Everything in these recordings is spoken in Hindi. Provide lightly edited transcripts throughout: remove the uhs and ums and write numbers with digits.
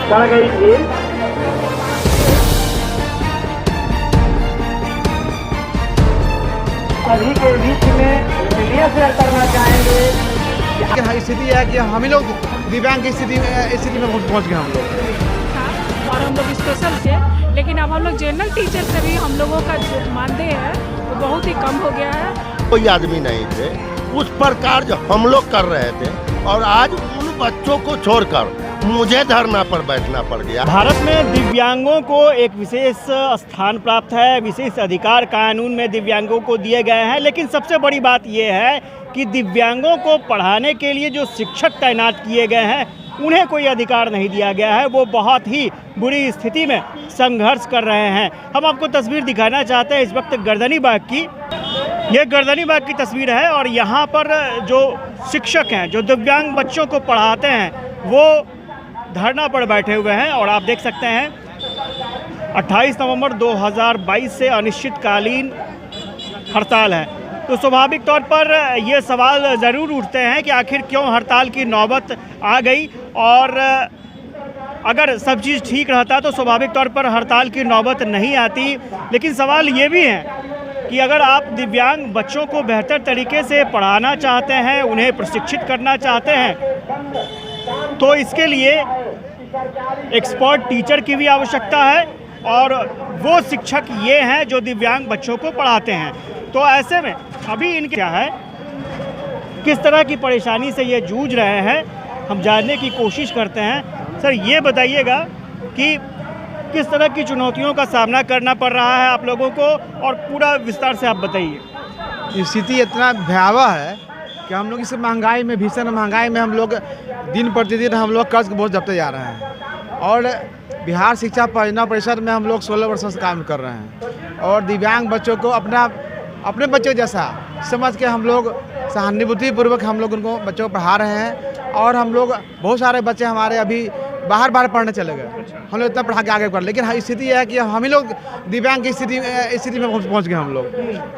चढ़ गई थी। सभी के बीच में इसलिए शेयर करना चाहेंगे कि स्थिति है कि हम ही लोग दिव्यांग की स्थिति में पहुंच गए हम लोग। और हम लोग स्पेशल थे, लेकिन अब हम लोग जनरल टीचर से भी हम लोगों का जो मानदेय है वो बहुत ही कम हो गया है। कोई आदमी नहीं थे, उस प्रकार जो हम लोग कर रहे थे, और आज उन बच्चों को छोड़कर मुझे धरना पर बैठना पड़ गया। भारत में दिव्यांगों को एक विशेष स्थान प्राप्त है, विशेष अधिकार कानून में दिव्यांगों को दिए गए हैं, लेकिन सबसे बड़ी बात यह है कि दिव्यांगों को पढ़ाने के लिए जो शिक्षक तैनात किए गए हैं उन्हें कोई अधिकार नहीं दिया गया है। वो बहुत ही बुरी स्थिति में संघर्ष कर रहे हैं। हम आपको तस्वीर दिखाना चाहते हैं इस वक्त गर्दनी बाग की। ये गर्दनी बाग की तस्वीर है और यहाँ पर जो शिक्षक हैं जो दिव्यांग बच्चों को पढ़ाते हैं वो धरना पर बैठे हुए हैं। और आप देख सकते हैं 28 नवंबर 2022 से अनिश्चितकालीन हड़ताल है। तो स्वाभाविक तौर पर ये सवाल ज़रूर उठते हैं कि आखिर क्यों हड़ताल की नौबत आ गई, और अगर सब चीज़ ठीक रहता तो स्वाभाविक तौर पर हड़ताल की नौबत नहीं आती। लेकिन सवाल ये भी है कि अगर आप दिव्यांग बच्चों को बेहतर तरीके से पढ़ाना चाहते हैं, उन्हें प्रशिक्षित करना चाहते हैं, तो इसके लिए एक्सपर्ट टीचर की भी आवश्यकता है, और वो शिक्षक ये हैं जो दिव्यांग बच्चों को पढ़ाते हैं। तो ऐसे में अभी इनके क्या है, किस तरह की परेशानी से ये जूझ रहे हैं, हम जानने की कोशिश करते हैं। सर ये बताइएगा कि किस तरह की चुनौतियों का सामना करना पड़ रहा है आप लोगों को, और पूरा विस्तार से आप बताइए। स्थिति इतना भयावह है कि हम लोग इस महंगाई में, भीषण महंगाई में हम लोग दिन प्रतिदिन हम लोग कर्ज बोझ दबते जा रहे हैं। और बिहार शिक्षा परियोजना परिषद में हम लोग 16 वर्षों से काम कर रहे हैं, और दिव्यांग बच्चों को अपने बच्चों जैसा समझ के हम लोग सहानुभूतिपूर्वक हम लोग उनको बच्चों को पढ़ा रहे हैं। और हम लोग बहुत सारे बच्चे हमारे अभी बाहर पढ़ने चले गए, हम लोग इतना पढ़ा के आगे बढ़, लेकिन स्थिति है कि हम ही लोग दिव्यांग की स्थिति में पहुंच गए हम लोग।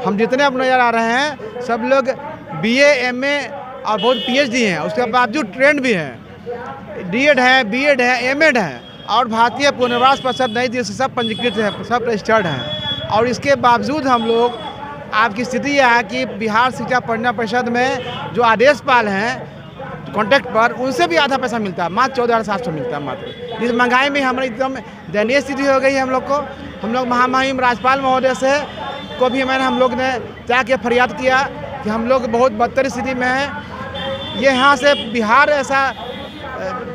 हम जितने अब नजर आ रहे हैं सब लोग BA MA और बहुत PhD हैं, उसके बावजूद ट्रेंड भी हैं, D.Ed है, B.Ed है, M.Ed है, और भारतीय पुनर्वास परिषद नई दिल्ली से सब पंजीकृत है, सब रजिस्टर्ड हैं। और इसके बावजूद हम लोग, आपकी स्थिति यह है कि बिहार शिक्षा परियोजना परिषद में जो आदेशपाल हैं कॉन्ट्रैक्ट पर, उनसे भी आधा पैसा मिलता है, मात्र 14,700 मिलता है मात्र। इस महंगाई में हमारी एकदम दयनीय स्थिति हो गई है हम लोग को। हम लोग महामहिम राज्यपाल महोदय से को भी हम लोग ने जाके फरियाद किया कि हम लोग बहुत बदतर स्थिति में हैं। ये यहाँ से बिहार ऐसा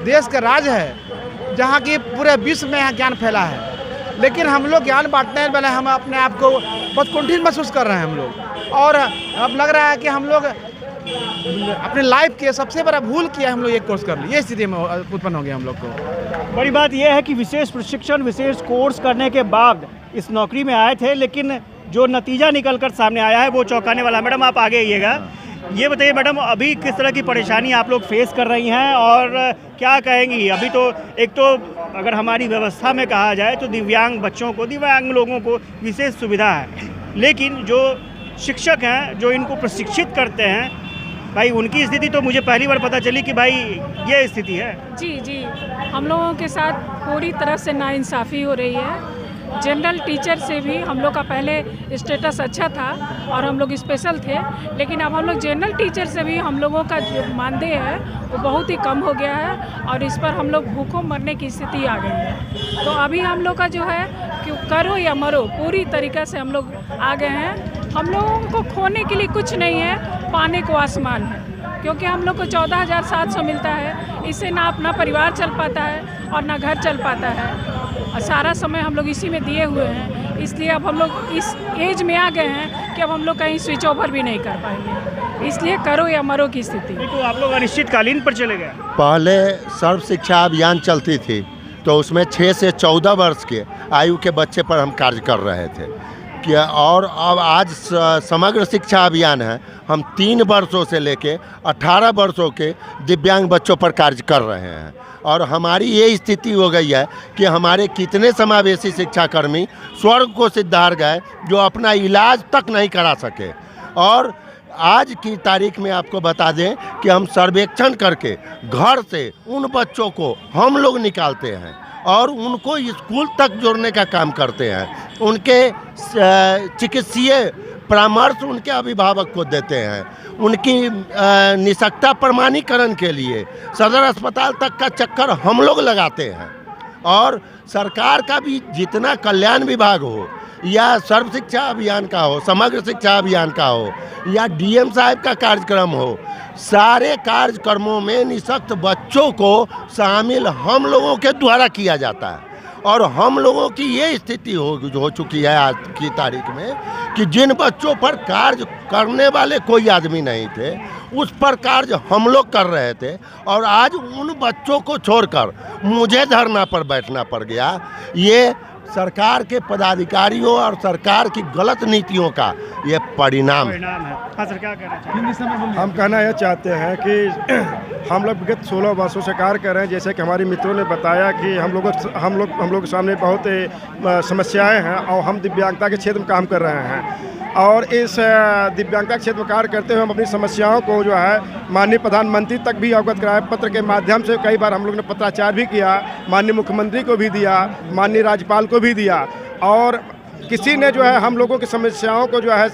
देश का राज्य है जहाँ की पूरे विश्व में यहाँ ज्ञान फैला है, लेकिन हम लोग ज्ञान बांटने वाले हम अपने आप को बहुत कठिन महसूस कर रहे हैं हम लोग। और अब लग रहा है कि हम लोग अपने लाइफ के सबसे बड़ा भूल किया, हम लोग ये कोर्स कर लिए, ये स्थिति में उत्पन्न हो गया हम लोग को। बड़ी बात यह है कि विशेष प्रशिक्षण, विशेष कोर्स करने के बाद इस नौकरी में आए थे, लेकिन जो नतीजा निकलकर सामने आया है वो चौंकाने वाला है। मैडम आप आगे आइएगा, ये बताइए मैडम, अभी किस तरह की परेशानी आप लोग फेस कर रही हैं और क्या कहेंगी? अभी तो एक तो अगर हमारी व्यवस्था में कहा जाए तो दिव्यांग बच्चों को, दिव्यांग लोगों को विशेष सुविधा है, लेकिन जो शिक्षक हैं जो इनको प्रशिक्षित करते हैं, भाई उनकी स्थिति तो मुझे पहली बार पता चली कि भाई ये स्थिति है। जी, हम लोगों के साथ पूरी तरह से नाइंसाफ़ी हो रही है। जनरल टीचर से भी हम लोग का पहले स्टेटस अच्छा था और हम लोग स्पेशल थे, लेकिन अब हम लोग जनरल टीचर से भी हम लोगों का जो मानदेय है वो बहुत ही कम हो गया है, और इस पर हम लोग भूखों मरने की स्थिति आ गई है। तो अभी हम लोग का जो है कि करो या मरो, पूरी तरीक़े से हम लोग आ गए हैं। हम लोगों को खोने के लिए कुछ नहीं है, पाने को आसमान है, क्योंकि हम लोग को 14,700 मिलता है। इससे ना अपना परिवार चल पाता है और ना घर चल पाता है, और सारा समय हम लोग इसी में दिए हुए हैं। इसलिए अब हम लोग इस एज में आ गए हैं कि अब हम लोग कहीं स्विच ओवर भी नहीं कर पाएंगे, इसलिए करो या मरो की स्थिति। तो आप लोग अनिश्चितकालीन पर चले गए। पहले सर्व शिक्षा अभियान चलती थी तो उसमें 6 से 14 वर्ष के आयु के बच्चे पर हम कार्य कर रहे थे क्या, और अब आज समग्र शिक्षा अभियान है, हम 3 वर्षों से लेके 18 वर्षों के दिव्यांग बच्चों पर कार्य कर रहे हैं। और हमारी ये स्थिति हो गई है कि हमारे कितने समावेशी शिक्षाकर्मी स्वर्ग को सिद्धार गए जो अपना इलाज तक नहीं करा सके। और आज की तारीख में आपको बता दें कि हम सर्वेक्षण करके घर से उन बच्चों को हम लोग निकालते हैं और उनको स्कूल तक जोड़ने का काम करते हैं। उनके चिकित्सीय परामर्श उनके अभिभावक को देते हैं। उनकी निष्ठा प्रमाणीकरण के लिए सदर अस्पताल तक का चक्कर हम लोग लगाते हैं। और सरकार का भी जितना कल्याण विभाग हो या सर्व शिक्षा अभियान का हो, समग्र शिक्षा अभियान का हो या डीएम साहब का कार्यक्रम हो, सारे कार्यक्रमों में निःशक्त बच्चों को शामिल हम लोगों के द्वारा किया जाता है। और हम लोगों की ये स्थिति हो चुकी है आज की तारीख में कि जिन बच्चों पर कार्य करने वाले कोई आदमी नहीं थे, उस पर कार्य हम लोग कर रहे थे। और आज उन बच्चों को छोड़कर मुझे धरना पर बैठना पड़ गया। ये सरकार के पदाधिकारियों और सरकार की गलत नीतियों का ये परिणाम है। हाँ सर, क्या कहना चाहिए? हम कहना यह चाहते हैं कि हम लोग विगत 16 वर्षों से कार्य कर रहे हैं। जैसे कि हमारे मित्रों ने बताया कि हम लोग के सामने बहुत समस्याएं हैं और हम दिव्यांगता के क्षेत्र में काम कर रहे हैं। और इस दिव्यांगता क्षेत्र में कार्य करते हुए हम अपनी समस्याओं को जो है माननीय प्रधानमंत्री तक भी अवगत कराए। पत्र के माध्यम से कई बार हम लोग ने पत्राचार भी किया, माननीय मुख्यमंत्री को भी दिया, माननीय राज्यपाल को भी दिया, और किसी ने जो है हम लोगों की समस्याओं को जो है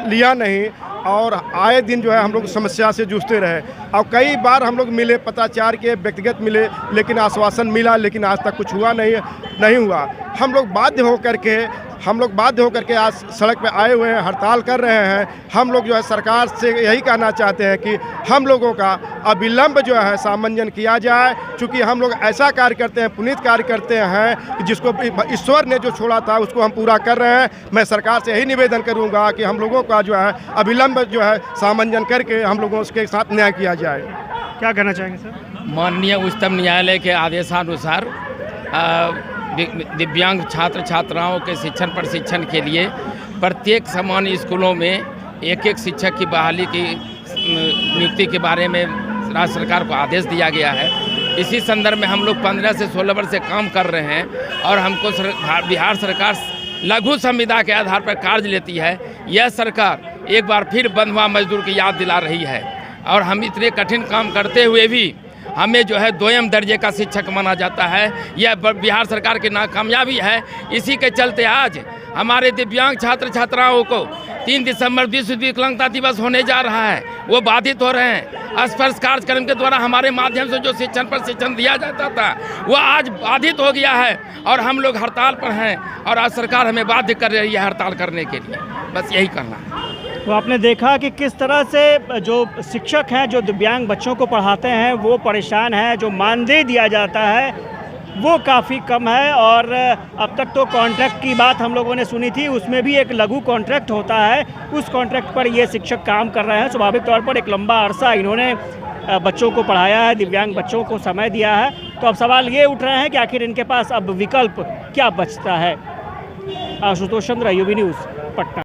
लिया नहीं। और आए दिन जो है हम लोग समस्या से जूझते रहे। और कई बार हम लोग मिले, पत्राचार किए, व्यक्तिगत मिले, लेकिन आश्वासन मिला, लेकिन आज तक कुछ हुआ नहीं हुआ। हम लोग बाध्य होकर के आज सड़क पे आए हुए हैं, हड़ताल कर रहे हैं। हम लोग जो है सरकार से यही कहना चाहते हैं कि हम लोगों का अविलंब जो है सामंजन किया जाए, क्योंकि हम लोग ऐसा कार्य करते हैं, पुनीत कार्य करते हैं कि जिसको ईश्वर ने जो छोड़ा था उसको हम पूरा कर रहे हैं। मैं सरकार से यही निवेदन करूँगा कि हम लोगों का जो है अविलंब जो है सामंजन करके हम लोगों के साथ न्याय किया जाए। क्या कहना चाहेंगे सर? माननीय उच्चतम न्यायालय के आदेशानुसार दिव्यांग छात्र छात्राओं के शिक्षण प्रशिक्षण के लिए प्रत्येक सामान्य स्कूलों में एक शिक्षक की बहाली की नियुक्ति के बारे में राज्य सरकार को आदेश दिया गया है। इसी संदर्भ में हम लोग 15 से 16 वर्ष से काम कर रहे हैं और हमको बिहार सरकार लघु संविदा के आधार पर कार्य लेती है। यह सरकार एक बार फिर बंधुआ मजदूर की याद दिला रही है और हम इतने कठिन काम करते हुए भी हमें जो है दोयम दर्जे का शिक्षक माना जाता है। यह बिहार सरकार की नाकामयाबी है। इसी के चलते आज हमारे दिव्यांग छात्र छात्राओं को 3 दिसंबर विश्व विकलांगता दिवस होने जा रहा है, वो बाधित हो रहे हैं। स्पर्श कार्यक्रम के द्वारा हमारे माध्यम से जो शिक्षण प्रशिक्षण दिया जाता था वो आज बाधित हो गया है और हम लोग हड़ताल पर हैं और आज सरकार हमें बाध्य कर रही है हड़ताल करने के लिए। बस यही करना है। तो आपने देखा कि किस तरह से जो शिक्षक हैं जो दिव्यांग बच्चों को पढ़ाते हैं वो परेशान हैं। जो मानदेय दिया जाता है वो काफ़ी कम है। और अब तक तो कॉन्ट्रैक्ट की बात हम लोगों ने सुनी थी, उसमें भी एक लघु कॉन्ट्रैक्ट होता है, उस कॉन्ट्रैक्ट पर ये शिक्षक काम कर रहे हैं। स्वाभाविक तौर पर एक लंबा अरसा इन्होंने बच्चों को पढ़ाया है, दिव्यांग बच्चों को समय दिया है। तो अब सवाल ये उठ रहे हैं कि आखिर इनके पास अब विकल्प क्या बचता है। आशुतोष चंद्र, यूबी न्यूज़, पटना।